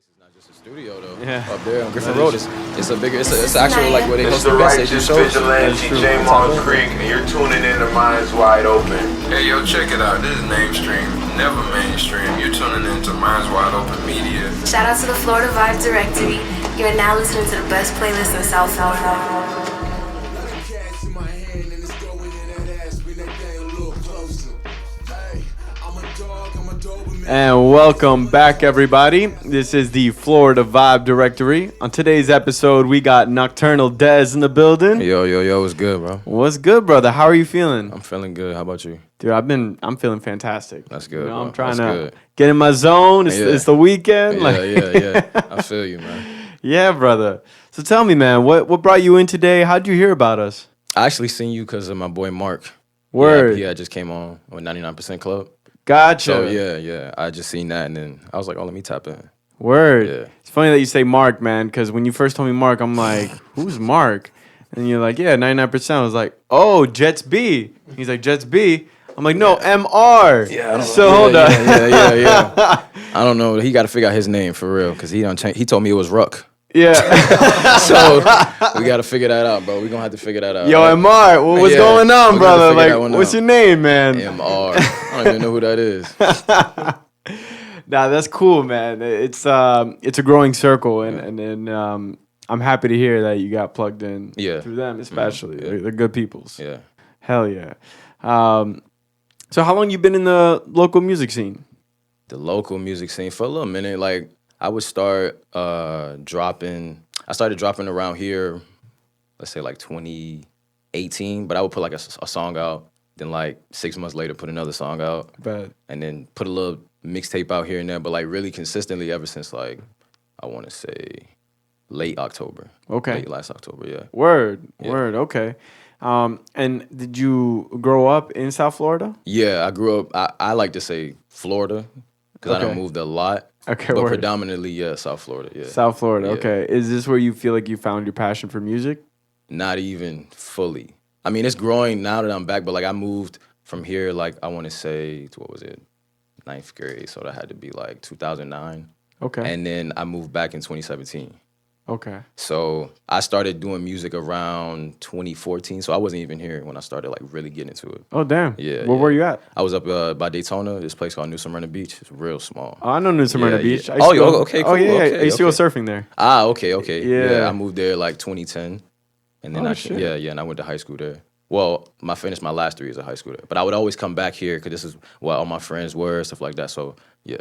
It's not just a studio though. Yeah. Up there on Griffin Road, it's a bigger, it's actual like where they host It's the events, they do righteous shows. vigilante J-Mall Creek, and you're tuning in to Minds Wide Open. Hey, yo, check it out. This is mainstream, never mainstream. You're tuning into Minds Wide Open Media. Shout out to the Florida Vibe Directory. You're now listening to the best playlist in South Florida. And welcome back, everybody. This is the Florida Vibe Directory. On today's episode, we got Nocturnal Dez in the building. Yo, what's good, bro? What's good, brother? How are you feeling? I'm feeling good. How about you? Dude, I'm feeling fantastic. That's good. I'm bro. trying That's to get in my zone. It's, Yeah. it's the weekend. Yeah. I feel you, man. Yeah, brother. So tell me, man, what brought you in today? How'd you hear about us? I actually seen you because of my boy Mark. Word. Yeah, I just came on with 99% Club. Gotcha. So yeah. I just seen that and then I was like, oh, let me tap in. Word. Yeah. It's funny that you say Mark, man, because when you first told me Mark, I'm like, who's Mark? And you're like, yeah, 99%. I was like, oh, Jets B. He's like, Jets B. I'm like, no, MR. Yeah. Hold on. Yeah. I don't know. He got to figure out his name for real because he done changed. He told me it was Ruck. Yeah. So we got to figure that out, bro. We're going to have to figure that out. Yo, right? MR, what's Yeah, going on, we gotta brother? figure that Like, one what's out. your name, man? MR. I don't even know who that is. Nah, that's cool, man. It's a growing circle, and then I'm happy to hear that you got plugged in through them, especially. Yeah. They're good peoples. Yeah. Hell yeah. So how long you been in the local music scene? The local music scene for a little minute. Like I would start dropping. I started dropping around here, let's say like 2018. But I would put like a song out. Then like 6 months later, put another song out. But And then put a little mixtape out here and there. But like really consistently ever since like I want to say late October. Okay. Late last October. Yeah. Word. Yeah. Okay. And did you grow up in South Florida? Yeah. I grew up. I like to say Florida because I Okay. done moved a lot. Okay, But word. predominantly, yeah, South Florida. Yeah. South Florida. Yeah. Okay. Is this where you feel like you found your passion for music? Not even fully. I mean, it's growing now that I'm back, but like I moved from here, like I want to say, to what was it, 9th grade, so that had to be like 2009. Okay. And then I moved back in 2017. Okay. So I started doing music around 2014, so I wasn't even here when I started like really getting into it. Oh, damn. Yeah. Where were you at? I was up by Daytona, this place called New Smyrna Beach. It's real small. Oh, I know New Smyrna Yeah, Beach. yeah. I used to Oh, go- okay, Oh, cool, yeah. okay, I used to go okay. surfing there. Ah, okay. Yeah. Yeah, I moved there like 2010. And then Oh, shit. and I went to high school there. Well, I finished my last 3 years of high school there. But I would always come back here because this is where all my friends were, stuff like that. So, yeah.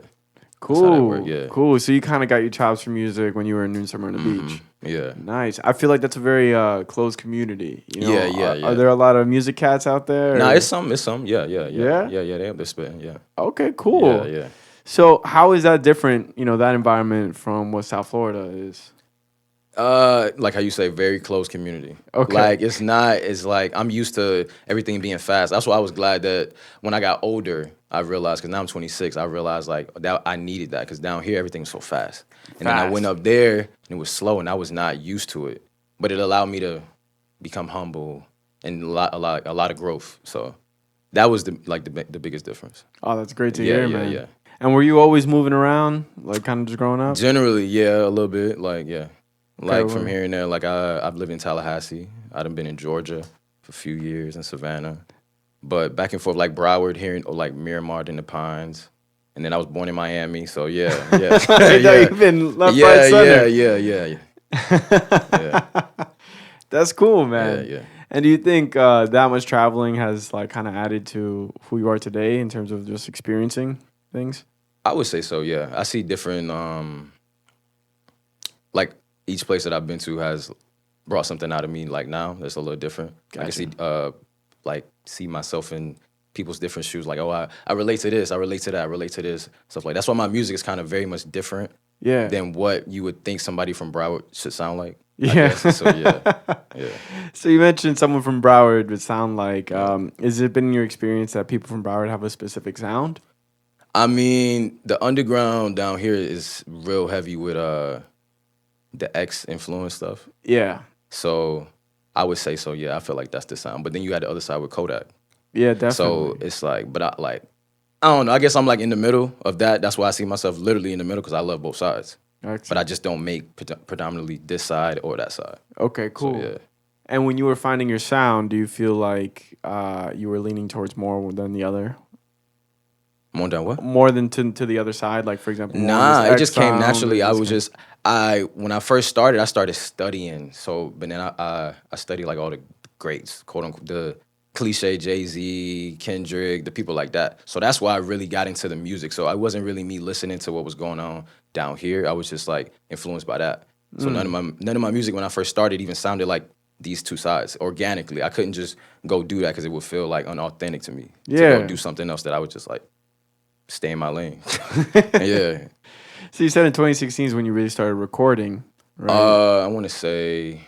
how that Cool. worked, yeah. Cool. So you kind of got your chops for music when you were in New Smyrna Beach. Yeah. Nice. I feel like that's a very closed community. You know? Yeah. Are there a lot of music cats out there? Nah, or- it's some. Yeah? Yeah? Yeah, they up there spitting, yeah. Okay, cool. Yeah. So how is that different, that environment from what South Florida is? Like how you say, very close community. Okay. Like it's like I'm used to everything being fast. That's why I was glad that when I got older, I realized, because now I'm 26, I realized like that I needed that because down here everything's so fast. And then I Fast. went up there and it was slow and I was not used to it. But it allowed me to become humble and a lot of growth. So that was the biggest difference. Oh, that's great to Yeah, hear, yeah, man. yeah. And were you always moving around, like kind of just growing up? Generally, yeah, a little bit. Like, yeah. Like from well- here and there, like I've lived in Tallahassee. I done been in Georgia for a few years in Savannah. But back and forth, like Broward here, or like Miramar in the Pines. And then I was born in Miami, so yeah. I know you've been left, right, center. Yeah. That's cool, man. Yeah. And do you think that much traveling has like kind of added to who you are today in terms of just experiencing things? I would say so, yeah. I see different, like each place that I've been to has brought something out of me like now that's a little different. I can see myself in people's different shoes. Like, oh, I relate to this, I relate to that, I relate to this, stuff like that. That's why my music is kind of very much different Yeah. than what you would think somebody from Broward should sound like. I Yeah. guess. So, yeah. So you mentioned someone from Broward would sound like, has it been your experience that people from Broward have a specific sound? I mean, the underground down here is real heavy with the X influence stuff. Yeah. So I would say so, yeah. I feel like that's the sound. But then you had the other side with Kodak. Yeah, definitely. So it's like, but I don't know. I guess I'm like in the middle of that. That's why I see myself literally in the middle because I love both sides. Excellent. But I just don't make predominantly this side or that side. Okay, cool. So, yeah. And when you were finding your sound, do you feel like you were leaning towards more than the other? More than what? More than to the other side, like for example. more Nah, this it just X came sound, naturally. or I this was kind- just when I first started, I started studying. So, but then I studied like all the greats, quote unquote, the cliche Jay-Z, Kendrick, the people like that. So that's why I really got into the music. So it wasn't really me listening to what was going on down here. I was just like influenced by that. So none of my music when I first started even sounded like these two sides organically. I couldn't just go do that because it would feel like unauthentic to me. Yeah. To go do something else that I would just like stay in my lane. Yeah. So you said in 2016 is when you really started recording, right? I want to say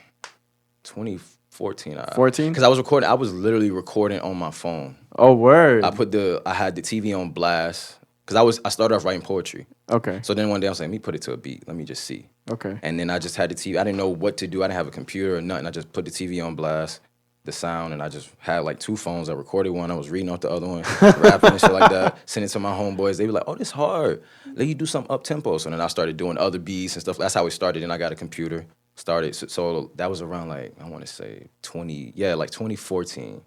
2014. 14? Because I was literally recording on my phone. Oh, word. I had the TV on blast because I started off writing poetry. Okay. So then one day I was like, let me put it to a beat. Let me just see. Okay. And then I just had the TV. I didn't know what to do. I didn't have a computer or nothing. I just put the TV on blast, the sound, and I just had like two phones. I recorded one. I was reading off the other one, rapping and shit like that. Sending it to my homeboys. They were like, oh, this hard. Let you do something up tempo. So then I started doing other beats and stuff. That's how it started. Then I got a computer. Started. So that was around like, I want to say 2014.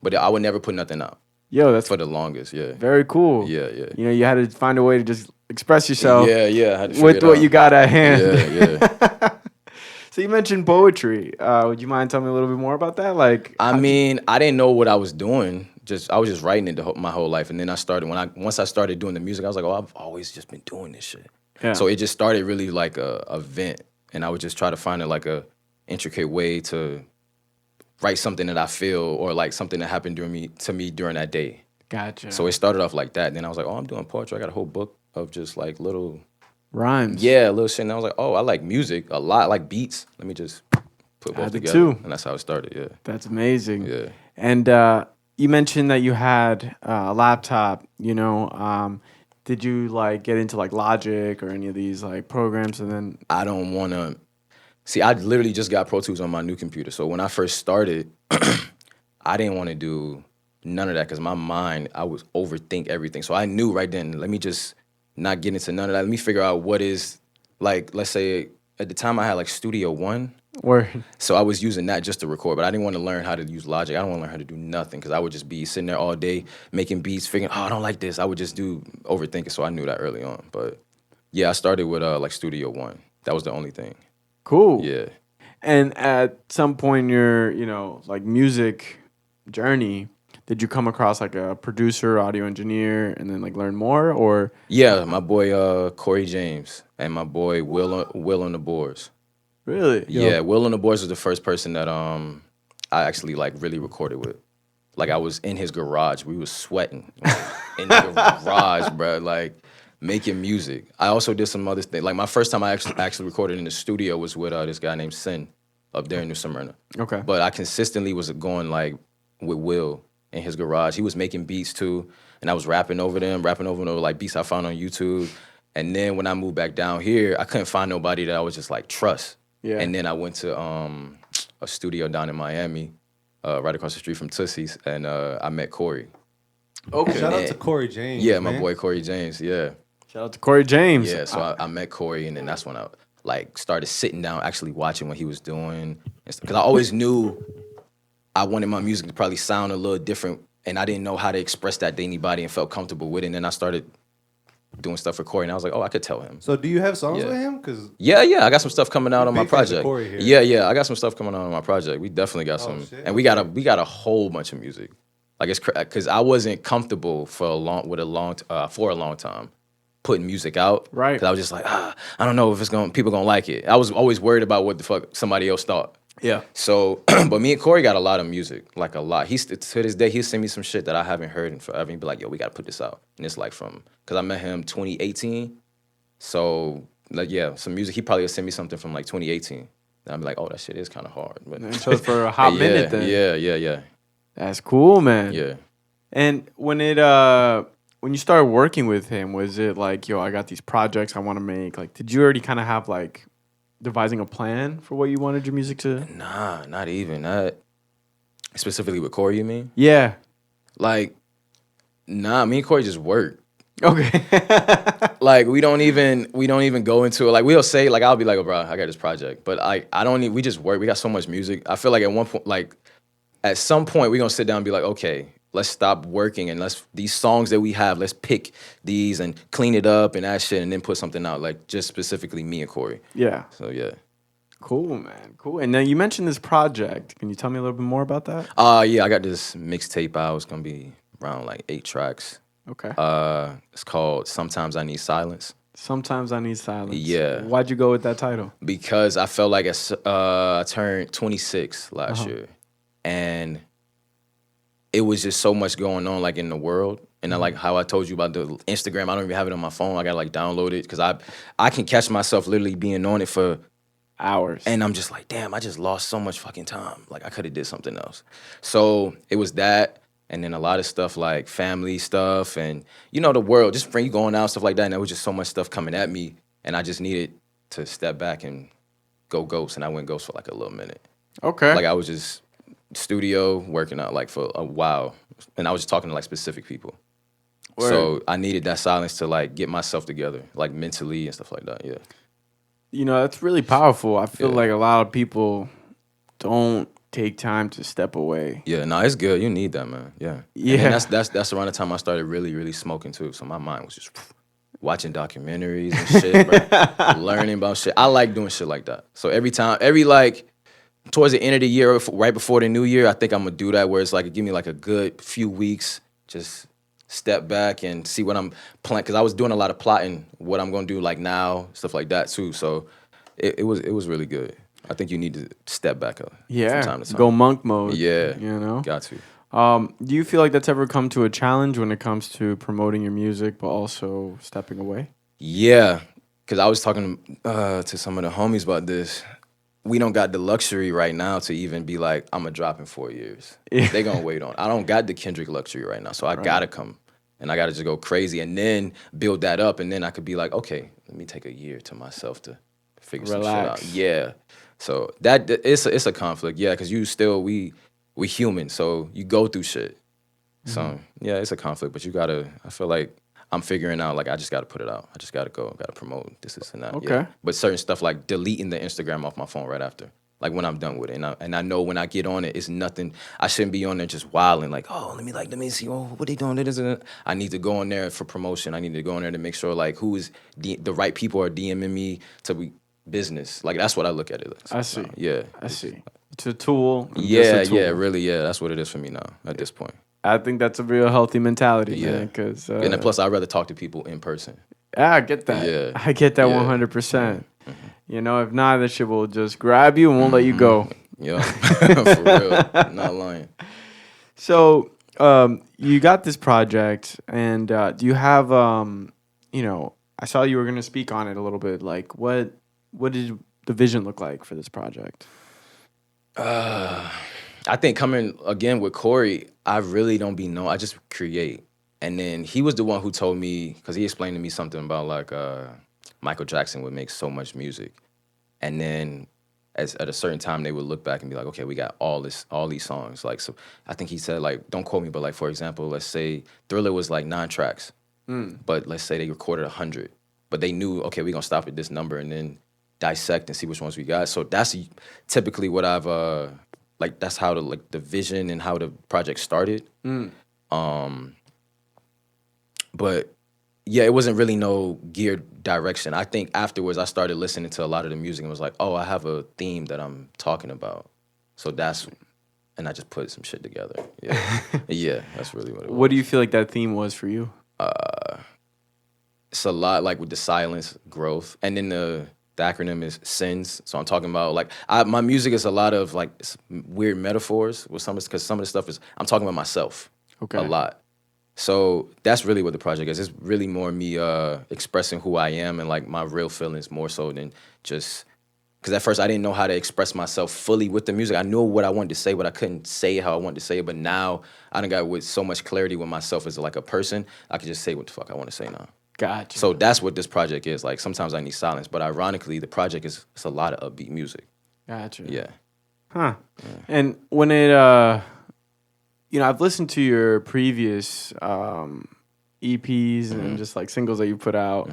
But I would never put nothing out. Yo, that's For the longest, yeah. very cool. Yeah, yeah. You know, you had to find a way to just express yourself Yeah, yeah. I had to figure with it what out. you got at hand. Yeah, yeah. So you mentioned poetry. Would you mind telling me a little bit more about that? Like, I mean, I didn't know what I was doing. I was just writing it my whole life, and then I started once I started doing the music, I was like, oh, I've always just been doing this shit. Yeah. So it just started really like a vent, and I would just try to find like a intricate way to write something that I feel or like something that happened to me during that day. gotcha. So it started off like that. And then I was like, oh, I'm doing poetry. I got a whole book of just like little rhymes. little shit. And I was like, oh, I like music a lot. I like beats. Let me just put both Add the together. two. And that's how it started. Yeah. That's amazing. Yeah. And you mentioned that you had a laptop. You know, did you like get into like Logic or any of these like programs? And then I don't want to. See, I literally just got Pro Tools on my new computer. So when I first started, I didn't want to do none of that because my mind, I would overthink everything. So I knew right then, let me just not get into none of that. Let me figure out what is, like, let's say at the time I had like Studio One. word. So I was using that just to record, but I didn't want to learn how to use Logic. I don't want to learn how to do nothing because I would just be sitting there all day making beats, figuring, oh, I don't like this. I would just do overthinking. So I knew that early on. But yeah, I started with like Studio One. That was the only thing. Cool. Yeah. And at some point in your, you know, like music journey, did you come across like a producer, audio engineer, and then like learn more, or? Yeah, my boy Corey James and my boy Will on the boards. Really? Yo. Yeah, Will on the boards was the first person that I actually like really recorded with. Like I was in his garage. We was sweating in the garage, bro. Like making music. I also did some other things. Like my first time I actually recorded in the studio was with this guy named Sin up there in New Smyrna. Okay. But I consistently was going like with Will in his garage. He was making beats too, and I was rapping over like beats I found on YouTube. And then when I moved back down here, I couldn't find nobody that I was just like trust. Yeah. And then I went to a studio down in Miami, right across the street from Tootsie's, and I met Corey. Okay. Shout out to Corey James. Yeah, man. my boy Corey James. Yeah. Shout out to Corey James. Yeah, so I met Corey, and then that's when I like started sitting down, actually watching what he was doing, because I always knew I wanted my music to probably sound a little different, and I didn't know how to express that to anybody and felt comfortable with it. And then I started doing stuff for Corey, and I was like, oh, I could tell him. So do you have songs Yeah. with him? Cause Yeah, I got some stuff coming out on my big fans of project. Corey here. Yeah, I got some stuff coming out on my project. We definitely got some, shit. and we got a whole bunch of music. Like it's because I wasn't comfortable for a long time putting music out. Right. Because I was just like, I don't know if people gonna like it. I was always worried about what the fuck somebody else thought. Yeah. So, but me and Corey got a lot of music, like a lot. To this day, he'll send me some shit that I haven't heard in forever. He'd be like, yo, we gotta put this out. And it's like because I met him 2018. So, like, yeah, some music. He probably will send me something from like 2018. And I'm like, oh, that shit is kind of hard. But And so for a hot minute then. Yeah. That's cool, man. Yeah. And when you started working with him, was it like, yo, I got these projects I want to make? Like, did you already kind of have like devising a plan for what you wanted your music to? Nah, not even. Not specifically with Corey, you mean? Yeah. Like, nah, me and Corey just worked. Okay. Like we don't even go into it. Like we'll say, like I'll be like, oh, bro, I got this project, but I don't need. We just work. We got so much music. I feel like at one point, like at some point, we're gonna sit down and be like, okay, let's stop working and let's these songs that we have, let's pick these and clean it up and that shit, and then put something out. Like just specifically me and Corey. Yeah. So yeah. Cool, man. Cool. And then you mentioned this project. Can you tell me a little bit more about that? Yeah, I got this mixtape out. It's gonna be around like 8 tracks. Okay. It's called Sometimes I Need Silence. Sometimes I Need Silence. Yeah. Why'd you go with that title? Because I felt like I turned 26 last year, and it was just so much going on like in the world. And I like how I told you about the Instagram. I don't even have it on my phone. I gotta like download it because I can catch myself literally being on it for Hours. and I'm just like, damn, I just lost so much fucking time. Like I could have did something else. So it was that. And then a lot of stuff like family stuff and, you know, the world, just for you going out, stuff like that. And there was just so much stuff coming at me. And I just needed to step back and go ghost. And I went ghost for like a little minute. Okay. Like I was just studio working out like for a while. And I was just talking to like specific people. Word. So I needed that silence to like get myself together, like mentally and stuff like that. Yeah. You know, that's really powerful. I feel Yeah. like a lot of people don't take time to step away. Yeah, no, it's good. You need that, man. Yeah. Yeah. And then that's around the time I started really, really smoking too. So my mind was just watching documentaries and shit, bro. Learning about shit. I like doing shit like that. So every like towards the end of the year, right before the new year, I think I'm gonna do that where it's like give me like a good few weeks, just step back and see what I'm planning. Cause I was doing a lot of plotting, what I'm gonna do like now, stuff like that too. So it was really good. I think you need to step back up from time to time. Go monk mode. Yeah. You know? Got to. Do you feel like that's ever come to a challenge when it comes to promoting your music, but also stepping away? Yeah, because I was talking to some of the homies about this. We don't got the luxury right now to even be like, I'm going to drop in 4 years. Yeah. They going to wait on. I don't got the Kendrick luxury right now, so I got to come. And I got to just go crazy and then build that up. And then I could be like, okay, let me take a year to myself to figure some shit out. Yeah. So it's a conflict, yeah, because we human, so you go through shit. So yeah, it's a conflict, but I feel like I'm figuring out, like I just gotta put it out. I just gotta gotta promote this and that. Okay. Yeah. But certain stuff like deleting the Instagram off my phone right after, like when I'm done with it. And I know when I get on it, it's nothing, I shouldn't be on there just wilding like, oh, let me see, oh, what they doing? I need to go on there for promotion. I need to go on there to make sure like who is the right people are DMing me to be business. Like that's what I look at it as. I see. Yeah. I see. It's a tool. Yeah, just a tool. really, yeah. That's what it is for me now at this point. I think that's a real healthy mentality, Yeah. man. Because And then plus, I'd rather talk to people in person. I get that. Yeah. I get that Yeah. 100%. You know, if not, that shit will just grab you and won't let you go. Yeah, for real. Not lying. So, you got this project, and do you have, you know, I saw you were going to speak on it a little bit. Like, what did the vision look like for this project? I think coming again with Corey, I really don't be known. I just create. And then he was the one who told me, because he explained to me something about like Michael Jackson would make so much music. And then at a certain time, they would look back and be like, okay, we got all these songs. Like, so I think he said, like, don't quote me, but like, for example, let's say Thriller was like 9 tracks, but let's say they recorded 100, but they knew, okay, we're gonna stop at this number and then dissect and see which ones we got. So that's typically what I've, like, that's how the vision and how the project started. But yeah, it wasn't really no geared direction. I think afterwards I started listening to a lot of the music and was like, oh, I have a theme that I'm talking about. So and I just put some shit together. Yeah, yeah, that's really what it was. What do you feel like that theme was for you? It's a lot like with the silence, growth, and then the acronym is SINS. So I'm talking about like my music is a lot of like weird metaphors with because some of the stuff is I'm talking about myself a lot. So that's really what the project is. It's really more me expressing who I am and like my real feelings more so than just because at first I didn't know how to express myself fully with the music. I knew what I wanted to say, but I couldn't say it how I wanted to say it. But now I done got with so much clarity with myself as like a person, I can just say what the fuck I want to say now. Gotcha. So that's what this project is. Like sometimes I need silence, but ironically, the project is it's a lot of upbeat music. Gotcha. Yeah. Huh. Yeah. And when it, you know, I've listened to your previous EPs Mm-hmm. and just like singles that you put out,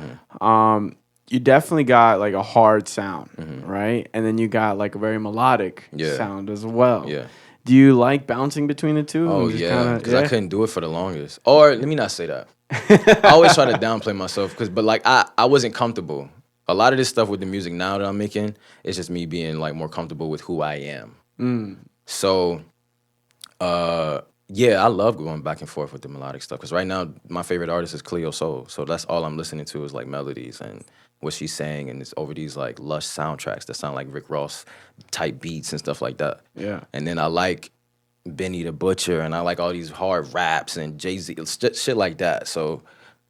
you definitely got like a hard sound, right? And then you got like a very melodic Yeah. sound as well. Yeah. Do you like bouncing between the two? Oh and just yeah, kinda- because I couldn't do it for the longest. Or let me not say that. I always try to downplay myself, but like I wasn't comfortable. A lot of this stuff with the music now that I'm making, it's just me being like more comfortable with who I am. So, yeah, I love going back and forth with the melodic stuff. Because right now, my favorite artist is Cleo Soul. So that's all I'm listening to is like melodies and what she's saying, and it's over these like lush soundtracks that sound like Rick Ross type beats and stuff like that. Yeah. And then I like Benny the Butcher, and I like all these hard raps and Jay-Z, shit like that. So,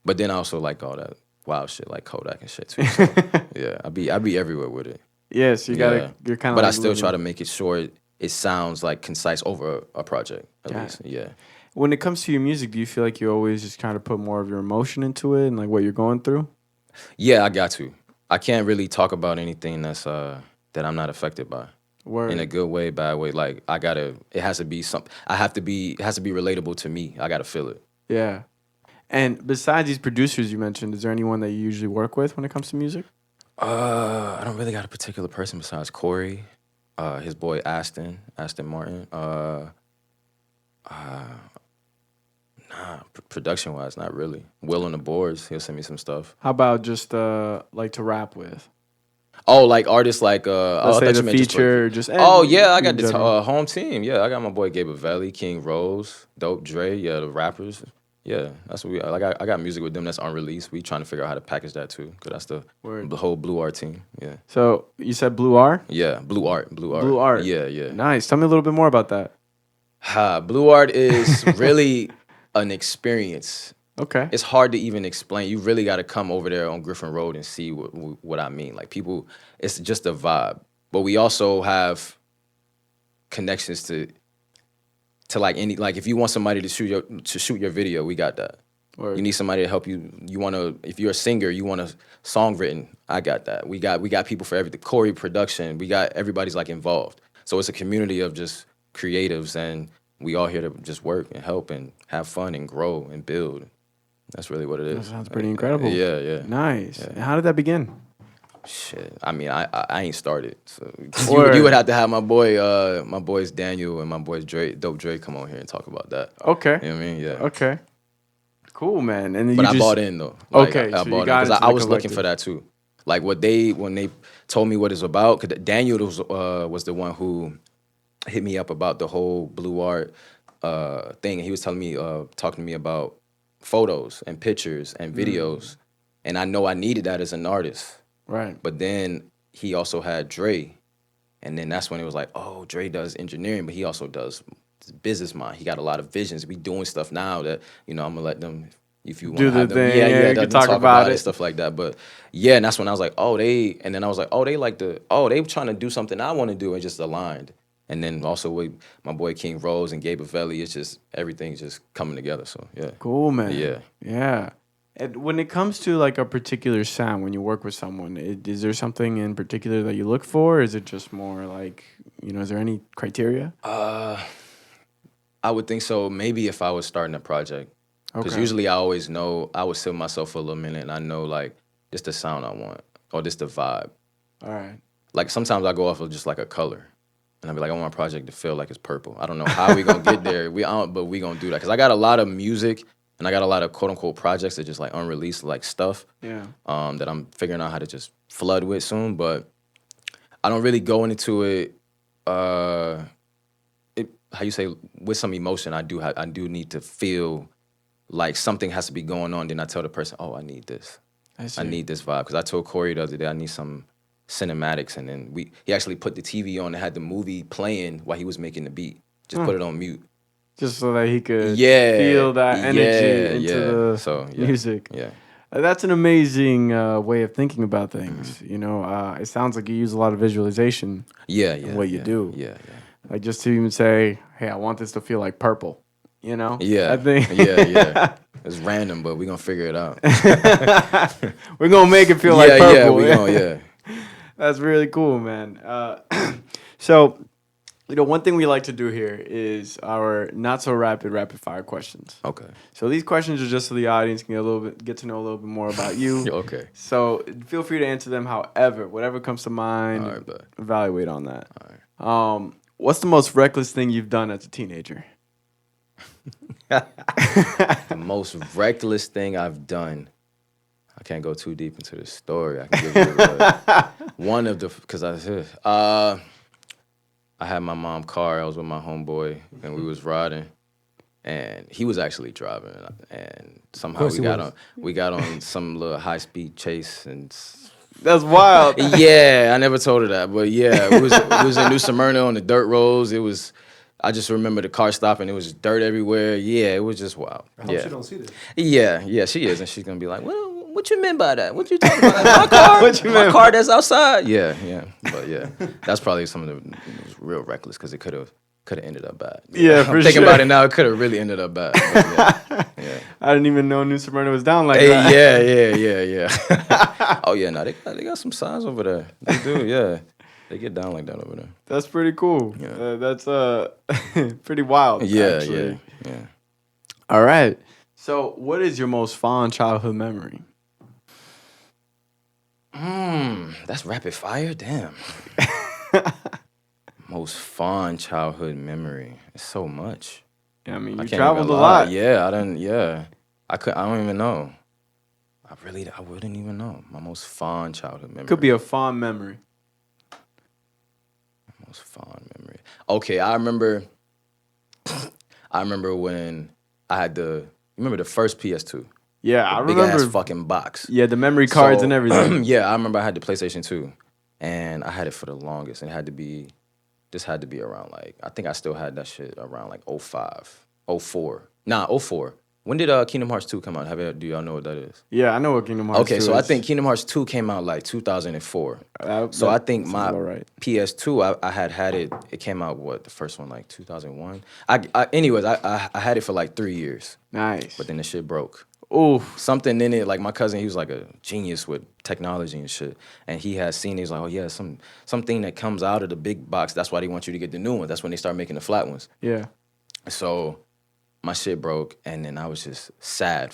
but then I also like all that wild shit like Kodak and shit too. So, yeah, I be everywhere with it. Yes, you gotta. Yeah. You're kind of. But like I still living- try to make it sure it sounds like concise over a project at Yeah. least. Yeah. When it comes to your music, do you feel like you always just kind of put more of your emotion into it and like what you're going through? Yeah, I got to. I can't really talk about anything that's that I'm not affected by. Word. In a good way, bad way. Like it has to be something. It has to be relatable to me. I gotta feel it. Yeah. And besides these producers you mentioned, is there anyone that you usually work with when it comes to music? I don't really got a particular person besides Corey, his boy Aston Martin. Production wise, not really. Will on the boards, he'll send me some stuff. How about just like to rap with? Oh, like artists like Let's say the feature, just oh yeah, I got in the general. home team. Yeah, I got my boy Gabe Avelli, King Rose, Dope Dre. Yeah, the rappers. Yeah, that's what we like. I got music with them that's unreleased. We trying to figure out how to package that too, cause that's Word. the whole Blue Art team. Yeah, So you said Blue R? yeah, Blue Art. Blue Art. Yeah. Nice. Tell me a little bit more about that. Blue Art is really an experience. Okay. It's hard to even explain. You really got to come over there on Griffin Road and see what I mean. Like people, it's just a vibe. But we also have connections to like any, like if you want somebody to shoot your video, we got that. Word. You need somebody to help you. You want to, if you're a singer, you want a song written. I got that. We got people for everything. Corey production. We got everybody's like involved. So it's a community of just creatives, and we all here to just work and help and have fun and grow and build. That's really what it is. That sounds pretty incredible. Yeah. Nice. Yeah. And how did that begin? Shit. I mean, I ain't started. So Word. you would have to have my boys Daniel and my boys Dope Dre come on here and talk about that. Okay. You know what I mean? Yeah. Okay. Cool, man. And then But you I just, bought in though. Like, Okay, I so you bought got in because into I the was looking collective. for that too. Like when they told me what it's about, because Daniel was the one who hit me up about the whole Blue Art thing, and he was talking to me about photos and pictures and videos, and I know I needed that as an artist. right. But then he also had Dre, and then that's when it was like, oh, Dre does engineering, but he also does business mind. He got a lot of visions. We doing stuff now that, I'm gonna let them, if you want Do to the have them, thing, yeah, yeah, you let can them talk about it. stuff like that. But yeah, and that's when I was like, and then I was like, they trying to do something I want to do, and just aligned. And then also with my boy King Rose and Gabe Avelli, it's just everything's just coming together. So yeah. Cool, man. Yeah. Yeah. And when it comes to like a particular sound, when you work with someone, is there something in particular that you look for? Is it just more like, is there any criteria? I would think so. Maybe if I was starting a project. Because Okay. usually I always know, I would sit with myself for a little minute and I know like, this the sound I want or this the vibe. All right. Like sometimes I go off of just like a color. And I'll be like, I want my project to feel like it's purple. I don't know how we gonna get there. But we gonna do that. Because I got a lot of music and I got a lot of quote unquote projects that just like unreleased like stuff. Yeah. That I'm figuring out how to just flood with soon. But I don't really go into it, how you say, with some emotion. I do need to feel like something has to be going on. Then I tell the person, oh, I need this. I I need this vibe. Because I told Corey the other day I need some cinematics. And then he actually put the TV on and had the movie playing while he was making the beat. Just put it on mute. Just so that he could Yeah. feel that energy into yeah. the So, yeah. music. Yeah. That's an amazing way of thinking about things. It sounds like you use a lot of visualization. Yeah. what you do. Yeah. Like just to even say, hey, I want this to feel like purple. Yeah. I think yeah. It's random, but we're going to figure it out. we're gonna make it feel like purple. Yeah. That's really cool, man. So one thing we like to do here is our not so rapid fire questions. Okay. So these questions are just so the audience can get to know a little bit more about you. Okay. So feel free to answer them however, whatever comes to mind. All right, bet. Evaluate on that. All right. What's the most reckless thing you've done as a teenager? The most reckless thing I've done. I can't go too deep into the story. I can give you one of the because I had my mom's car. I was with my homeboy, and we was riding, and he was actually driving, and somehow we got on some little high speed chase, and That's wild. yeah, I never told her that, but yeah, it was in New Smyrna on the dirt roads. It was. I just remember the car stopping. It was dirt everywhere. Yeah, it was just wild. I hope she don't see this. Yeah, she is, and she's gonna be like, "Well, what you meant by that? What you talking about? My car? My car that's outside?" Yeah, but yeah, that's probably some of the it was real reckless because it could have ended up bad. Yeah, I'm for thinking sure. about it now, it could have really ended up bad. Yeah. I didn't even know New Smyrna was down like Hey, that. yeah. Oh yeah, no, they got some signs over there. They do, yeah. They get down like that over there. That's pretty cool. Yeah. That's pretty wild. Yeah, actually. yeah. All right. So, what is your most fond childhood memory? That's rapid fire. Damn. Most fond childhood memory. It's so much. Yeah, I mean, I you can't traveled a even lot. lie. Yeah, I didn't. Yeah, I don't even know. I wouldn't even know. My most fond childhood memory. Could be a fond memory. Most fond memory. Okay, I remember when I had remember the first PS2? Yeah, I Big remember. ass fucking box. Yeah, the memory cards and everything. Yeah, I remember I had the PlayStation 2, and I had it for the longest, and this had to be around like, I think I still had that shit around like 05, 04. Nah, 04. When did Kingdom Hearts 2 come out? Do y'all know what that is? Yeah, I know what Kingdom Hearts 2 Okay, so is. I think Kingdom Hearts 2 came out like 2004. So I think my PS2, I had it. It came out the first one like 2001. Anyways, I had it for like 3 years. Nice. But then the shit broke. Ooh. Something in it, like my cousin, he was like a genius with technology and shit. And he had seen it. He's like, oh yeah, something that comes out of the big box. That's why they want you to get the new one. That's when they start making the flat ones. Yeah. So my shit broke, and then I was just sad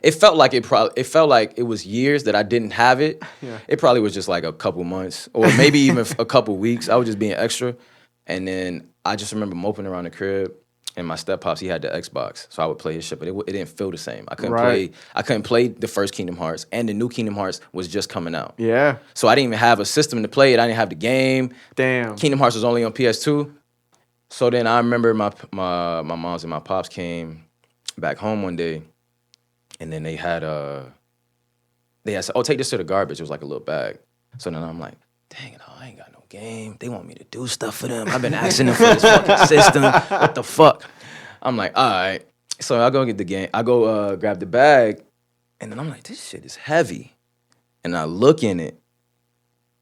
it felt like it was years that I didn't have it. Yeah. It probably was just like a couple months or maybe even a couple weeks. I was just being extra. And then I just remember moping around the crib, and my step-pops, he had the Xbox, so I would play his shit, but it didn't feel the same. I couldn't play the first Kingdom Hearts, and the new Kingdom Hearts was just coming out. Yeah. So I didn't even have a system to play it. I didn't have the game. Damn. Kingdom Hearts was only on PS2. So then I remember my moms and my pops came back home one day, and then they had said, oh, take this to the garbage. It was like a little bag. So then I'm like, dang it, I ain't got no game. They want me to do stuff for them. I've been asking them for this fucking system. What the fuck? I'm like, all right. So I go get the game. I go grab the bag, and then I'm like, this shit is heavy. And I look in it,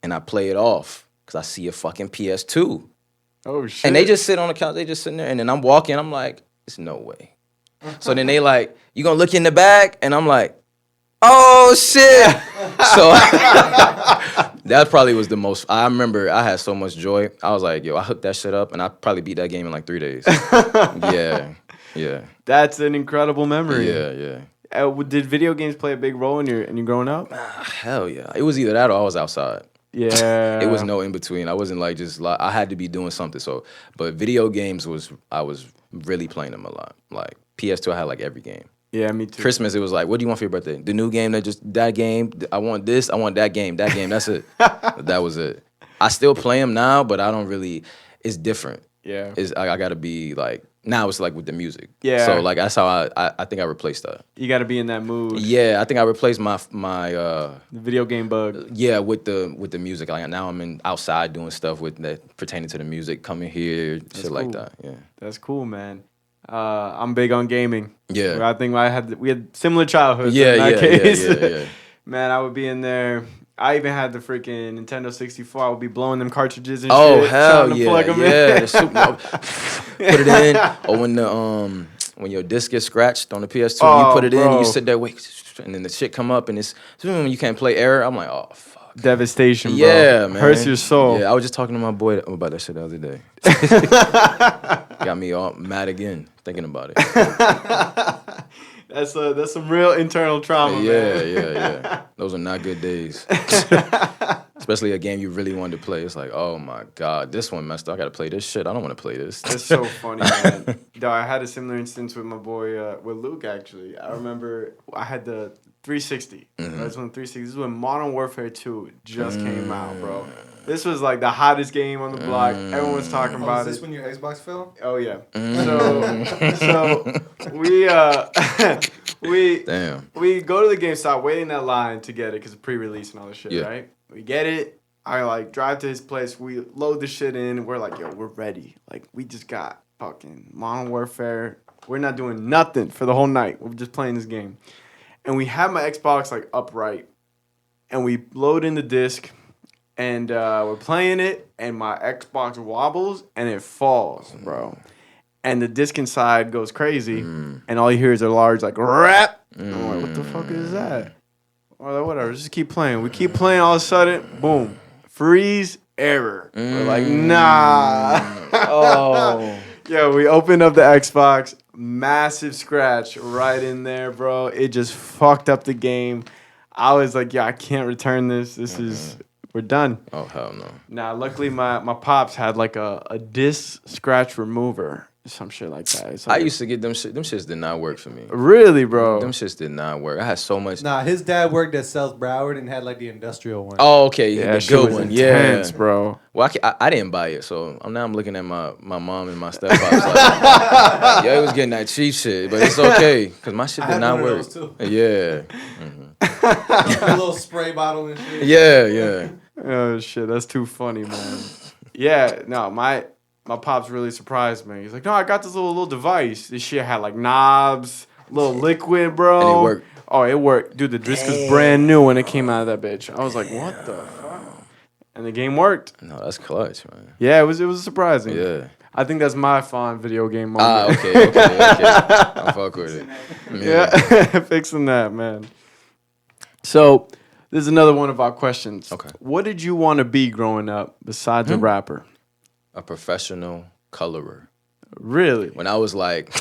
and I play it off because I see a fucking PS2. Oh, shit. And they just sit on the couch. They just sitting there. And then I'm walking. I'm like, there's no way. So then they like, you gonna look in the bag? And I'm like, oh, shit. So that probably was the most. I remember I had so much joy. I was like, yo, I hooked that shit up. And I probably beat that game in like 3 days. Yeah. That's an incredible memory. Yeah. Did video games play a big role in your growing up? Hell yeah. It was either that or I was outside. Yeah. It was no in between. I wasn't like I had to be doing something. So, but video games I was really playing them a lot. Like PS2, I had like every game. Yeah, me too. Christmas, it was like, what do you want for your birthday? The new game, that game. I want this. I want that game. That's it. That was it. I still play them now, but I don't really. It's different. Yeah. I gotta be like now. It's like with the music. Yeah. So like that's how I think I replaced that. You got to be in that mood. Yeah, I think I replaced my The video game bug. yeah with the music. Like now I'm outside doing stuff with that pertaining to the music. Coming here, shit like cool. that. Yeah. That's cool, man. I'm big on gaming. Yeah. I think we had similar childhoods. Yeah, in that case. yeah. Man, I would be in there. I even had the freaking Nintendo 64. I would be blowing them cartridges and Oh shit. hell trying to yeah, plug them yeah. in. The put it in, or when your disc gets scratched on the PS2, you put it in, and you sit there, wait, and then the shit come up, and you can't play error. I'm like, oh fuck. devastation, bro. Yeah, man. Hurts your soul. Yeah, I was just talking to my boy about that shit the other day. Got me all mad again thinking about it. That's some real internal trauma, man. Yeah. Those are not good days. Especially a game you really wanted to play. It's like, oh my God, this one messed up. I gotta play this shit. I don't want to play this. That's so funny, man. Dog, I had a similar instance with my boy, with Luke, actually. I remember I had the 360. That's when 360. This is when Modern Warfare 2 just came out, bro. This was like the hottest game on the block. Everyone was talking about it. Was this it. when your Xbox fell? Oh yeah. So we go to the GameStop, waiting in that line to get it because of pre-release and all this shit, right? We get it. I like drive to his place. We load the shit in. We're like, yo, we're ready. Like we just got fucking Modern Warfare. We're not doing nothing for the whole night. We're just playing this game. And we have my Xbox like upright, and we load in the disc, and we're playing it, and my Xbox wobbles and it falls, bro. And the disc inside goes crazy, and all you hear is a large like rap. I'm like, what the fuck is that? Or like, whatever, just keep playing. We keep playing. All of a sudden, boom, freeze, error. We're like, nah. Oh. Yo, we opened up the Xbox, massive scratch right in there, bro. It just fucked up the game. I was like, yeah, I can't return this. We're done. Oh, hell no. Nah, luckily my pops had like a disc scratch remover. Some shit like that. It's like I used to get them shit. Them shits did not work for me. Really, bro? Them shits did not work. I had so much. Nah, his dad worked at South Broward and had like the industrial one. Oh, okay. Yeah, the shit good was one. intense, Yeah. bro. Well, I didn't buy it, so now I'm looking at my mom and my stepfather. Like, yeah, it was getting that cheap shit, but it's okay because my shit did not work. Yeah. A little spray bottle and shit. Yeah. Oh shit, that's too funny, man. Yeah, no, my pops really surprised me. He's like, no, I got this little device. This shit had like knobs, little liquid, bro. And it worked. Oh, it worked, dude. The disc was brand new when it came out of that bitch. I was like, what the fuck? And the game worked. No, that's clutch, man. Yeah, it was surprising. Yeah. I think that's my fun video game moment. Okay. I'll fuck with it. Yeah, fixing that, man. So, this is another one of our questions. Okay. What did you want to be growing up besides a rapper? A professional colorer. Really? When I was like,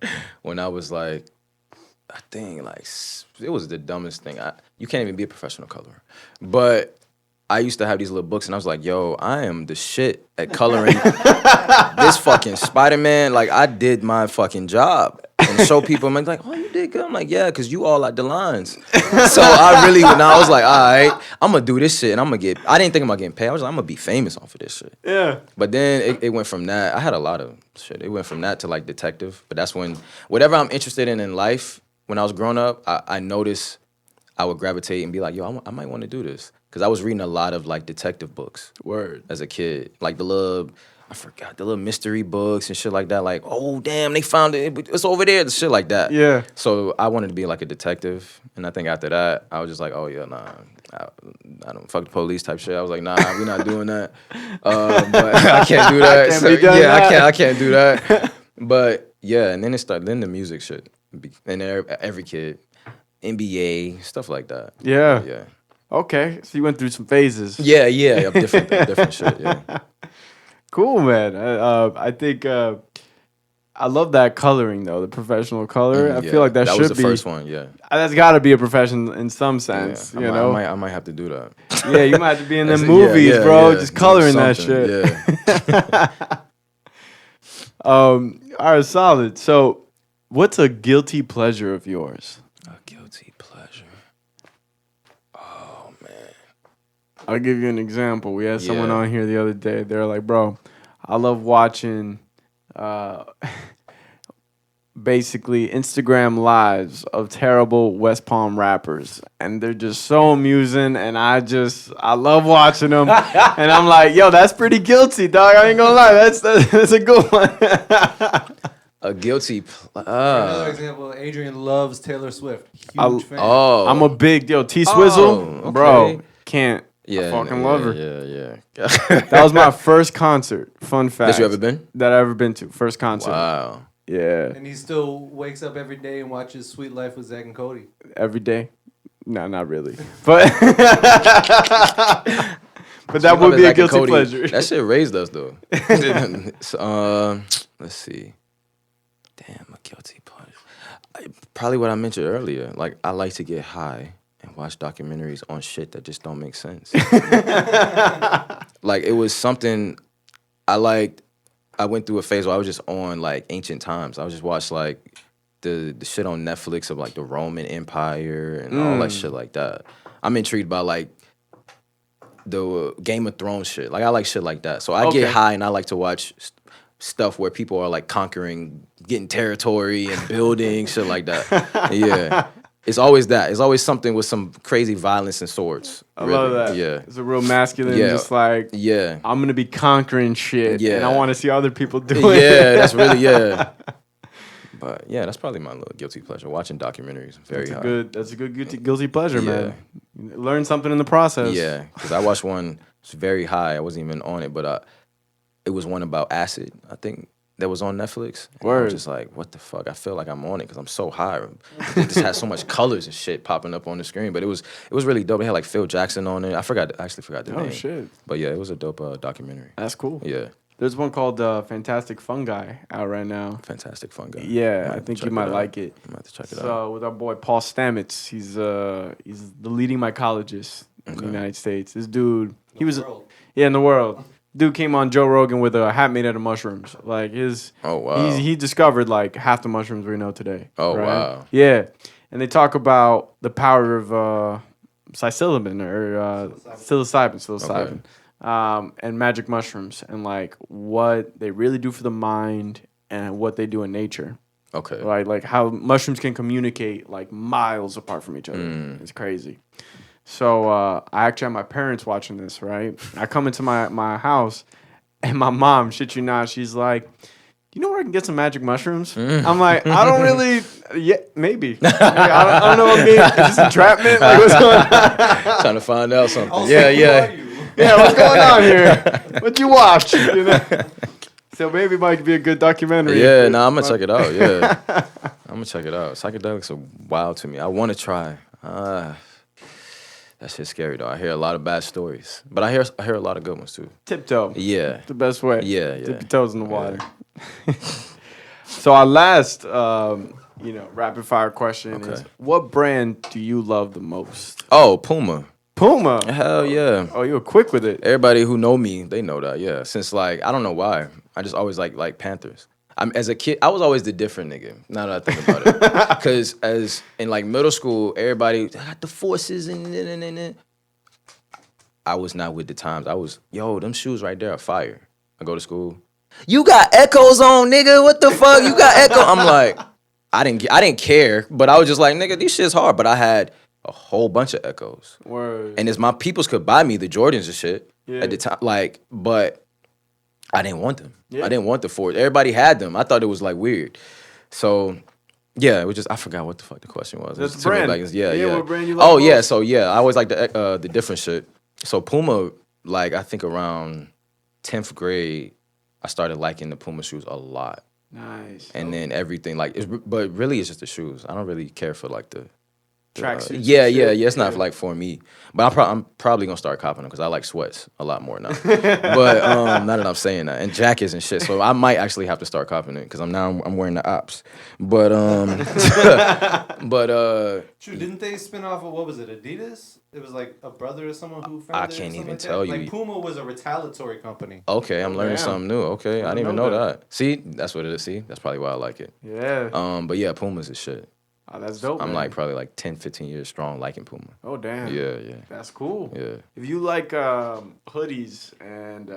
I think like it was the dumbest thing. You can't even be a professional colorer. But I used to have these little books, and I was like, yo, I am the shit at coloring this fucking Spider-Man. Like, I did my fucking job. And show people, I'm like, oh, you did good? I'm like, yeah, because you all like the lines. So I was like, all right, I'm going to do this shit, and I didn't think about getting paid. I was like, I'm going to be famous off of this shit. Yeah. But then it went from that. I had a lot of shit. It went from that to, like, detective. But that's when, whatever I'm interested in life, when I was growing up, I noticed I would gravitate and be like, yo, I might want to do this. Because I was reading a lot of, like, detective books. Word. As a kid. Like, the little mystery books and shit like that. Like, oh, damn, they found it. It's over there. The shit like that. Yeah. So I wanted to be, like, a detective. And I think after that, I was just like, oh, yeah, nah. I don't fuck the police type shit. I was like, nah, we're not doing that. But I can't do that. I can't do that. But, yeah, and then then the music shit. And every kid. NBA, stuff like that. Yeah. Yeah. Okay, so you went through some phases. Yeah, different shit, yeah. Cool, man. I think I love that coloring though, the professional color. I feel like that should was the be first one. Yeah, that's got to be a profession in some sense. Yeah, you know, I might have to do that. Yeah, you might have to be in the movies, bro. Just coloring that shit. Yeah. All right, solid. So, what's a guilty pleasure of yours? I'll give you an example. We had someone on here the other day. They're like, bro, I love watching basically Instagram lives of terrible West Palm rappers. And they're just so amusing. And I love watching them. And I'm like, yo, that's pretty guilty, dog. I ain't gonna lie. That's a good one. A guilty Another example, Adrian loves Taylor Swift. Huge fan. Oh. I'm a big, T-Swizzle. Okay. Bro, can't. Yeah, I fucking love her. Yeah. That was my first concert. Fun fact. That you ever been? That I ever been to. First concert. Wow. Yeah. And he still wakes up every day and watches Sweet Life with Zach and Cody. Every day. No, not really. But but that would be a guilty pleasure. That shit raised us though. So, let's see. Damn, a guilty pleasure. Probably what I mentioned earlier. Like I like to get high and watch documentaries on shit that just don't make sense. Like it was something I liked. I went through a phase where I was just on like ancient times. I would just watch like the shit on Netflix of like the Roman Empire and all that shit like that. I'm intrigued by like the Game of Thrones shit. Like I like shit like that. So I get high and I like to watch stuff where people are like conquering, getting territory and building shit like that. Yeah. It's always that. It's always something with some crazy violence and swords. I love that. Yeah. It's a real masculine, just like, I'm going to be conquering shit. And I want to see other people do it. Yeah, that's really, But yeah, that's probably my little guilty pleasure. Watching documentaries. That's a good guilty pleasure, man. Learn something in the process. Yeah, because I watched one, it's very high. I wasn't even on it, but it was one about acid, I think, that was on Netflix. And I was just like, what the fuck? I feel like I'm on it because I'm so high. It just had so much colors and shit popping up on the screen. But it was really dope. It had like Phil Jackson on it. I actually forgot the name. Oh, shit. But yeah, it was a dope documentary. That's cool. Yeah. There's one called Fantastic Fungi out right now. Fantastic Fungi. Yeah, I think you might like it. I'm about to check it out. So with our boy Paul Stamets, he's the leading mycologist in the United States. This dude, in the world. Dude came on Joe Rogan with a hat made out of mushrooms. Like he discovered like half the mushrooms we know today. Oh wow. Yeah, and they talk about the power of psilocybin or psilocybin. And magic mushrooms and like what they really do for the mind and what they do in nature. Okay. Right, like how mushrooms can communicate like miles apart from each other. It's crazy. So I actually have my parents watching this, right? I come into my house and my mom, shit you not, she's like, you know where I can get some magic mushrooms? I'm like, I don't really, maybe. I don't know what mean. Is this entrapment? Like, what's going on? Trying to find out something. Also, Yeah, what's going on here? What you watch? You know? So maybe it might be a good documentary. Yeah, I'm going to check it out. Yeah. I'm going to check it out. Psychedelics are wild to me. I want to try. That shit's scary, though. I hear a lot of bad stories. But I hear a lot of good ones, too. Tiptoe. Yeah. The best way. Yeah. Dip your toes in the water. So our last, rapid fire question is, what brand do you love the most? Oh, Puma. Puma? Hell yeah. Oh, you were quick with it. Everybody who know me, they know that, yeah. Since, like, I don't know why. I just always like Panthers. As a kid, I was always the different nigga, now that I think about it. Because as in, like, middle school, everybody got the forces and I was not with the times. I was, them shoes right there are fire. I go to school. You got Echoes on, nigga. What the fuck? You got Echo. I'm like, I didn't care, but I was just like, nigga, these shit's hard. But I had a whole bunch of Echoes. Word. And as my peoples could buy me the Jordans and shit at the time, like, but I didn't want them. Yeah. I didn't want the Fords. Everybody had them. I thought it was like weird. So yeah, it was just I forgot what the fuck the question was. That's the brand. Like, yeah. What brand you like most? Yeah. So yeah, I always like the different shit. So Puma, like I think around 10th grade, I started liking the Puma shoes a lot. Nice. And then everything but really it's just the shoes. I don't really care for like the tracksuits. Yeah. It's not like for me, but I'm probably gonna start copping them because I like sweats a lot more now. But now that I'm saying that, and jackets and shit, so I might actually have to start copping it because I'm wearing the ops. But True, didn't they spin off of what was it? Adidas? It was like a brother or someone who founded I it. can't even like tell you. Like Puma was a retaliatory company. Okay, I'm learning something new. Okay, I didn't even know that. See, that's what it is. See, that's probably why I like it. Yeah. But yeah, Puma's is shit. Oh, that's dope. I'm man. like probably like 10, 15 years strong liking Puma. Oh damn. Yeah. That's cool. Yeah. If you like hoodies and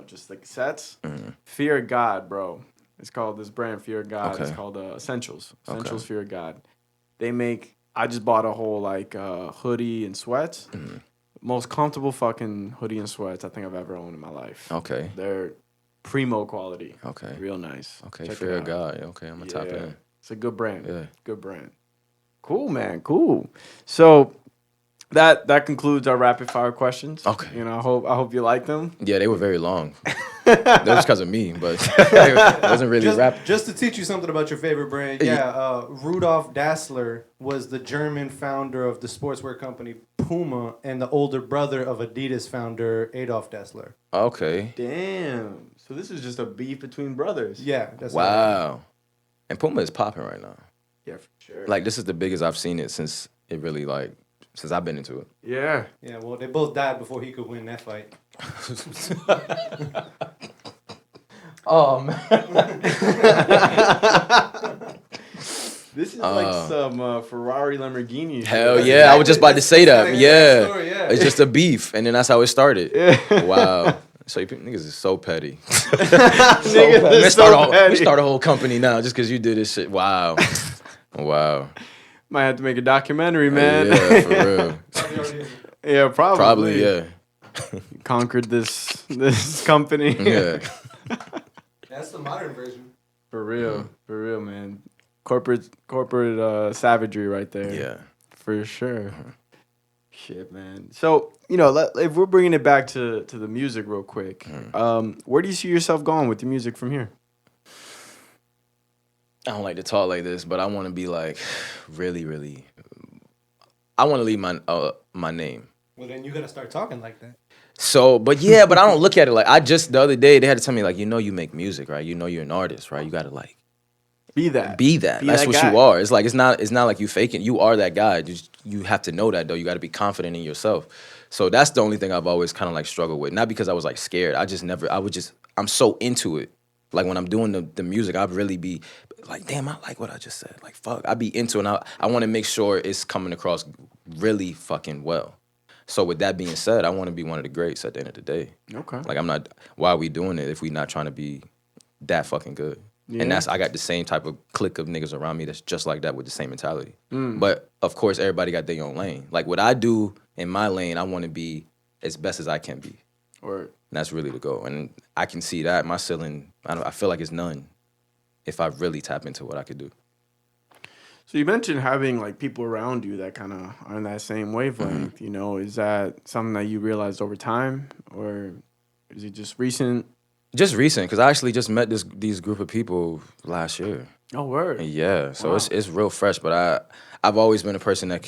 just like sets, Fear of God, bro. It's called this brand Fear of God. Okay. It's called Essentials. Essentials Fear of God. They make. I just bought a whole hoodie and sweats. Most comfortable fucking hoodie and sweats I think I've ever owned in my life. Okay. They're primo quality. Okay. Real nice. Okay. Check Fear it of God. Okay, I'm gonna tap in. It's a good brand. Yeah. Good brand. Cool, man. Cool. So, That concludes our rapid fire questions. Okay. You know, I hope you like them. Yeah, they were very long. That was because of me, but it wasn't really rap. Just to teach you something about your favorite brand, Rudolf Dassler was the German founder of the sportswear company Puma and the older brother of Adidas founder Adolf Dassler. Okay. Damn. So this is just a beef between brothers. Yeah. That's Wow. And Puma is popping right now. Yeah, for sure. Like, this is the biggest I've seen it since I've been into it. Yeah. Yeah, well, they both died before he could win that fight. Oh man. This is like some Ferrari Lamborghini shit. Hell yeah, I was just about to say that. Yeah. Story, yeah. It's just a beef, and then that's how it started. Yeah. Wow. So you niggas is so petty. Niggas is We so petty. start a whole company now just because you did this shit. Wow. Wow. Might have to make a documentary, man. Yeah, for real. Yeah, probably. Probably, yeah. Conquered this company. Yeah. That's the modern version. For real, man. Corporate savagery right there. Yeah. For sure. Shit, man. So, you know, if we're bringing it back to the music real quick, where do you see yourself going with the music from here? I don't like to talk like this, but I want to be like really, really. I want to leave my name. Well, then you gotta start talking like that. So, but I don't look at it like the other day they had to tell me like, you make music, right? You know you're an artist, right? You gotta like Be that. That's that what guy. you are. It's like it's not like you faking. You are that guy. You have to know that though. You got to be confident in yourself. So that's the only thing I've always kind of like struggled with. Not because I was like scared. I'm so into it. Like when I'm doing the music, I'd really be like, damn, I like what I just said. Like, fuck, I'd be into it. And I want to make sure it's coming across really fucking well. So with that being said, I want to be one of the greats at the end of the day. Okay. Like I'm not, why are we doing it if we not trying to be that fucking good? Yeah. And I got the same type of clique of niggas around me that's just like that with the same mentality. But of course, everybody got their own lane. Like what I do in my lane, I want to be as best as I can be. Or And that's really the goal. And I can see that. My ceiling, I feel like it's none if I really tap into what I could do. so you mentioned having like people around you that kind of are in that same wavelength. You know, is that something that you realized over time, or is it just recent? Just recent, because I actually just met these group of people last year. Oh, word. Yeah, so Wow. it's real fresh. But I've always been a person that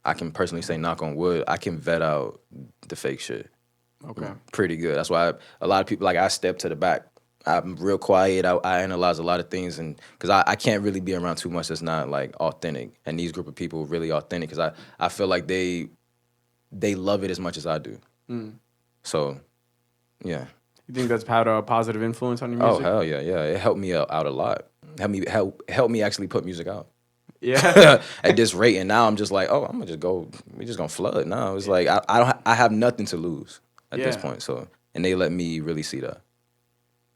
I can personally say, knock on wood, I can vet out the fake shit. Okay. Pretty good. That's why a lot of people, like I step to the back. I'm real quiet. I analyze a lot of things, and because I can't really be around too much that's not like authentic. And these group of people are really authentic because I feel like they love it as much as I do. So, yeah. You think that's had a positive influence on your Oh music? hell yeah, yeah. It helped me out a lot. Help me actually put music out. Yeah. At this rate, and now I'm just like, oh, I'm gonna just go. We just gonna flood. Now it's like I have nothing to lose at this Yeah. point. So, and they let me really see that.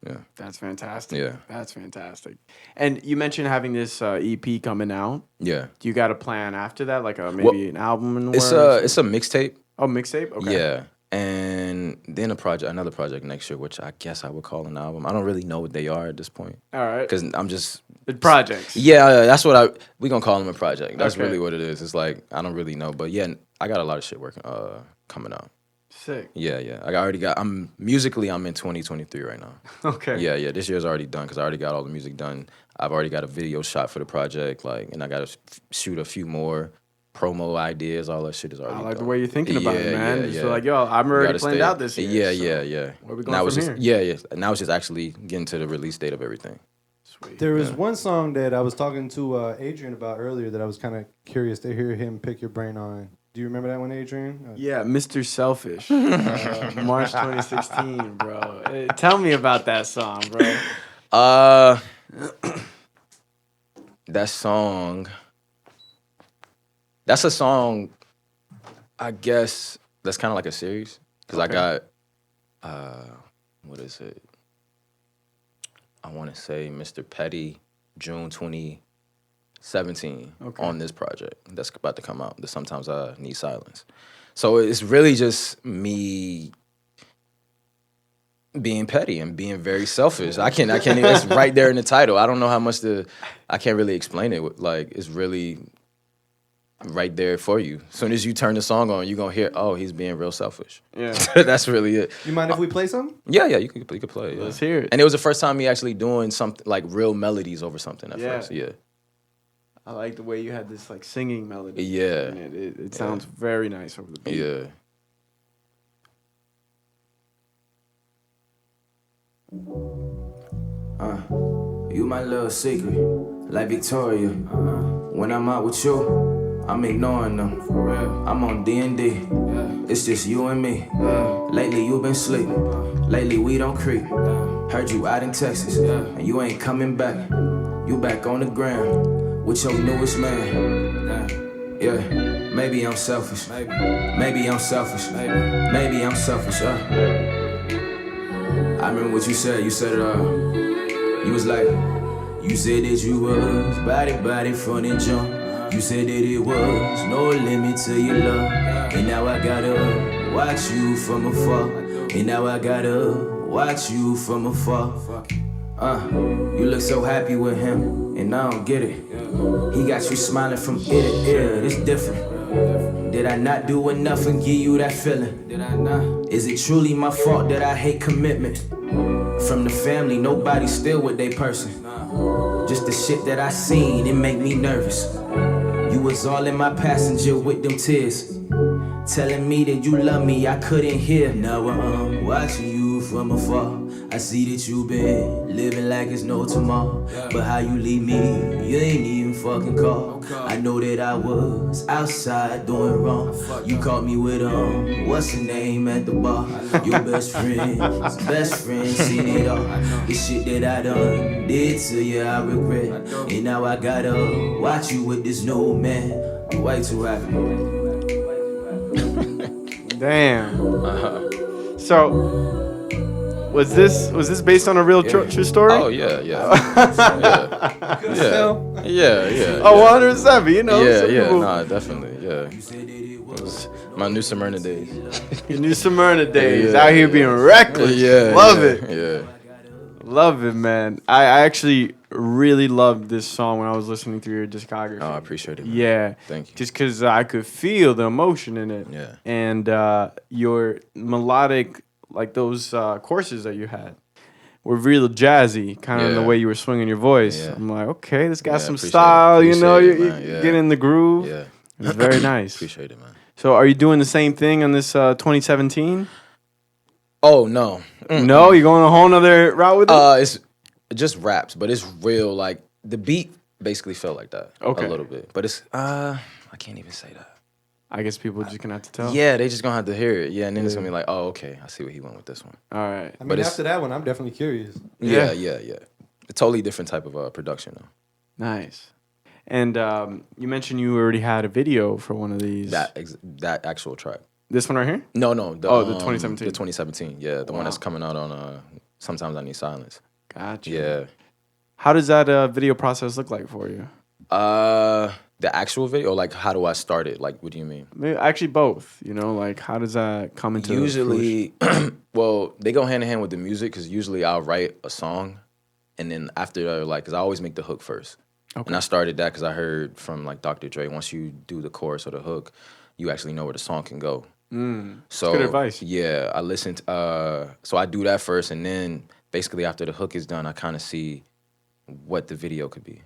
Yeah. That's fantastic. Yeah. That's fantastic. And you mentioned having this EP coming out. Yeah. Do you got a plan after that, like maybe an album in the It's works? it's a mixtape. Oh, mixtape? Okay. Yeah. And then another project next year, which I guess I would call an album. I don't really know what they are at this point. All right. Because I'm just... The projects. Yeah, that's what we gonna call them a project. That's Okay. really what it is. It's like, I don't really know. But yeah, I got a lot of shit coming out. Sick. Yeah. Musically, I'm in 2023 right now. Okay. Yeah. This year's already done because I already got all the music done. I've already got a video shot for the project, and I got to shoot a few more promo ideas. All that shit is already I done. like the way you're thinking about it, man. Yeah, Just yeah. feel like, yo, I'm already Gotta planned stay- out this year. Yeah. Where we going Now from it's just, here? Yeah. Now it's just actually getting to the release date of everything. Sweet. There was one song that I was talking to Adrian about earlier that I was kind of curious to hear him pick your brain on. Do you remember that one, Adrian? Yeah, Mr. Selfish. March 2016, bro. Tell me about that song, bro. That song. That's a song. I guess that's kind of like a series because I got. What is it? I want to say Mr. Petty, June 2017 on this project that's about to come out. The Sometimes I Need Silence. So it's really just me being petty and being very selfish. I can't even, it's right there in the title. I don't know how much I can't really explain it. Like, it's really, right there for you. As soon as you turn the song on, you're gonna hear, oh, he's being real selfish. Yeah. That's really it. You mind if we play some? Yeah, you could play it. Yeah. Let's hear it. And it was the first time me actually doing something like real melodies over something at Yeah. first. Yeah. I like the way you had this like singing melody. Yeah. And it sounds very nice over the beat. Yeah. You my little secret, like Victoria. When I'm out with you, I'm ignoring them. I'm on D&D, it's just you and me. Lately you been sleeping, lately we don't creep. Heard you out in Texas, and you ain't coming back. You back on the ground with your newest man. Yeah, maybe I'm selfish. Maybe I'm selfish. Maybe I'm selfish. I remember what you said. You said, you was like, you said that you was body from the jump. You said that it was no limit to your love. And now I gotta watch you from afar. And now I gotta watch you from afar. You look so happy with him, and I don't get it. He got you smiling from ear to ear, it's different. Did I not do enough and give you that feeling? Did I not? Is it truly my fault that I hate commitment? From the family, nobody's still with they person. Just the shit that I seen, it make me nervous. You was all in my passenger with them tears, telling me that you love me, I couldn't hear. Now I'm watching you from afar. I see that you been living like it's no tomorrow. But how you leave me, you ain't even fucking call. I know that I was outside doing wrong. You caught me with what's the name at the bar? Your best friend seen it all. The shit that I done did to you, I regret. And now I gotta watch you with this new man. I'm way too happy. Damn. So, was this based on a real true story? Oh yeah. Yeah. Oh, 107. You know. Yeah, some yeah, people- nah, definitely, yeah. It was my New Smyrna days. Your New Smyrna days, Yeah, out here being reckless. Yeah, Love yeah, it. Yeah. Love it, man. I actually really loved this song when I was listening through your discography. Oh, I appreciate it. Man. Yeah. Thank you. Just because I could feel the emotion in it. Yeah. And your melodic, like those courses that you had, were real jazzy, kind of in the Yeah. way you were swinging your voice. Yeah. I'm like, okay, this got Yeah, some appreciate it. style, you know, Appreciate it, you man. Yeah. get in the groove. Yeah. It was very nice. Appreciate it, man. So are you doing the same thing on this 2017? Oh no. No, you're going a whole nother route with it? It's just raps, but it's real. Like the beat basically felt like that Okay. a little bit, but it's I can't even say that. I guess people are just gonna have to tell. Yeah, they just gonna have to hear it. Yeah, and then it's gonna be like, oh, okay, I see where he went with this one. All right. I mean, But it's- after that one, I'm definitely curious. Yeah. A totally different type of production though. Nice. And you mentioned you already had a video for one of these. That actual track. This one right here? No. The 2017. The 2017. Yeah, the one that's Wow. coming out on Sometimes I Need Silence. Gotcha. Yeah. How does that video process look like for you? The actual video, or like how do I start it? Like, what do you mean? Maybe, actually, both. You know, like how does that come into Usually, well, they go hand in hand with the music because usually I'll write a song, and then after like, because I always make the hook first. Okay. And I started that because I heard from like Dr. Dre, once you do the chorus or the hook, you actually know where the song can go. So good advice. Yeah, I listened. So I do that first, and then basically after the hook is done, I kind of see what the video could be.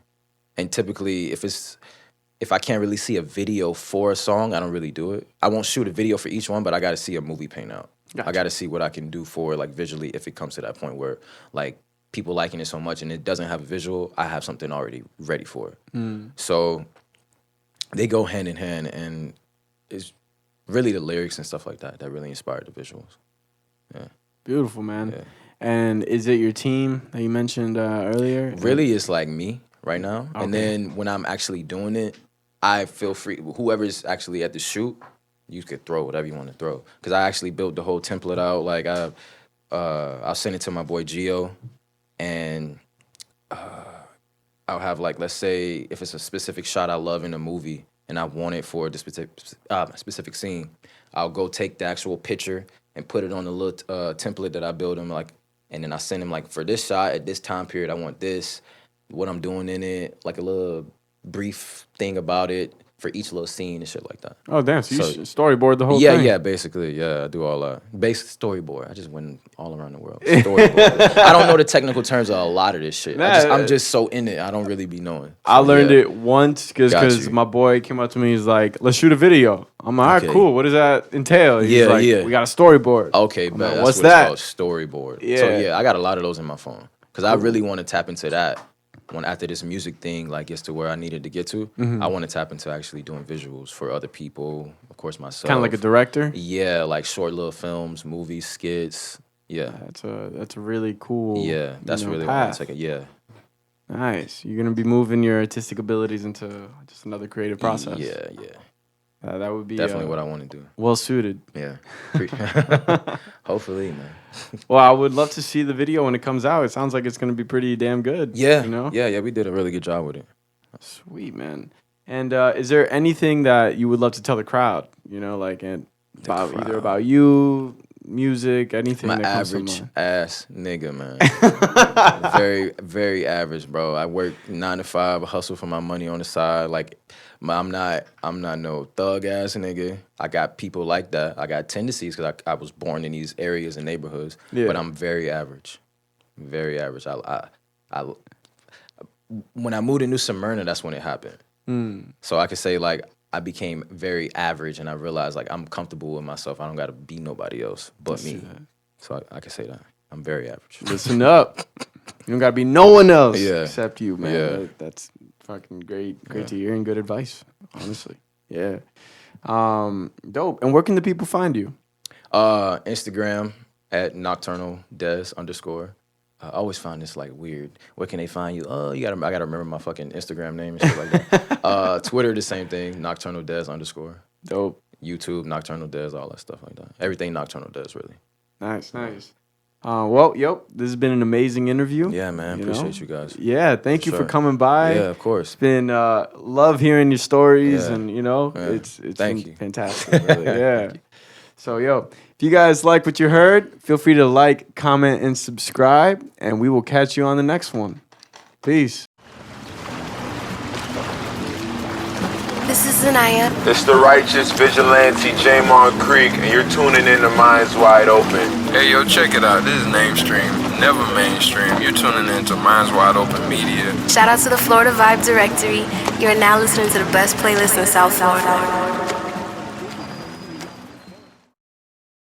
And typically, if I can't really see a video for a song, I don't really do it. I won't shoot a video for each one, but I got to see a movie pan out. Gotcha. I got to see what I can do for like visually if it comes to that point where like people liking it so much and it doesn't have a visual, I have something already ready for it. So they go hand in hand, and it's really the lyrics and stuff like that that really inspired the visuals. Yeah. Beautiful, man. Yeah. And is it your team that you mentioned earlier? Really, it's like me right now. Okay. And then when I'm actually doing it, I feel free. Whoever's actually at the shoot, you could throw whatever you want to throw. Because I actually built the whole template out. Like I'll send it to my boy Gio, and I'll have like, let's say if it's a specific shot I love in a movie and I want it for the specific scene, I'll go take the actual picture and put it on the little template that I build him, like, and then I send him like, for this shot at this time period, I want this, what I'm doing in it, like a little brief thing about it, for each little scene and shit like that. Oh damn! So, So- you storyboard the whole Yeah, thing. yeah, basically, yeah, I do all that. Basic storyboard. I just went all around the world. Storyboard. I don't know the technical terms of a lot of this shit. I'm just so in it. I don't really be knowing. I learned yeah. it once Got because you. my boy came up to me. He's like, "Let's shoot a video." I'm like, "All right, Okay. cool. What does that entail?" He's Yeah, like, yeah. "We got a storyboard." Okay, I'm but like, that's what's what that? it's called, storyboard. Yeah. So yeah, I got a lot of those in my phone because I really want to tap into that. When after this music thing like gets to where I needed to get to, I want to tap into actually doing visuals for other people, of course myself. Kind of like a director. Yeah, like short little films, movies, skits. Yeah, That's a really cool. yeah, that's you know, really what I path. take it. Yeah, Nice. You're gonna be moving your artistic abilities into just another creative process. yeah, yeah. That would be Definitely what I want to do. well suited. Yeah, hopefully, man. Well, I would love to see the video when it comes out. It sounds like it's gonna be pretty damn good. Yeah, you know. yeah. We did a really good job with it. Sweet man. And is there anything that you would love to tell the crowd? You know, like about either crowd. about you, music, anything. My that comes to average mind. ass nigga, man. Very, very average, bro. I work 9 to 5, hustle for my money on the side. Like, I'm not no thug ass nigga. I got people like that. I got tendencies because I was born in these areas and neighborhoods. Yeah. But I'm very average, very average. I when I moved to New Smyrna, that's when it happened. So I could say like I became very average, and I realized like I'm comfortable with myself. I don't got to be nobody else but me. So I can say that I'm very average. Listen up. You don't gotta be no one else Yeah. except you, man. Yeah. That's fucking great to hear and good advice. Honestly, yeah. Dope. And where can the people find you? Instagram at Nocturnal Dez _. I always find this like weird. Where can they find you? I gotta remember my fucking Instagram name and shit like that. Twitter, the same thing. Nocturnal Dez _. Dope. YouTube, Nocturnal Dez, all that stuff like that. Everything Nocturnal Dez, really. Nice. Well, this has been an amazing interview. Yeah, man. You Appreciate know? you guys. Yeah, thank you for Sure. coming by. Yeah, of course. It's been love hearing your stories, Yeah. and yeah. it's Thank been you. fantastic. Really. Yeah. So if you guys like what you heard, feel free to like, comment, and subscribe, and we will catch you on the next one. Peace. This is Zanaya. It's the righteous vigilante Jamon Creek, and you're tuning in to Minds Wide Open. Hey, yo, check it out. This is Namestream, never mainstream. You're tuning in to Minds Wide Open Media. Shout out to the Florida Vibe Directory. You're now listening to the best playlist in South Florida.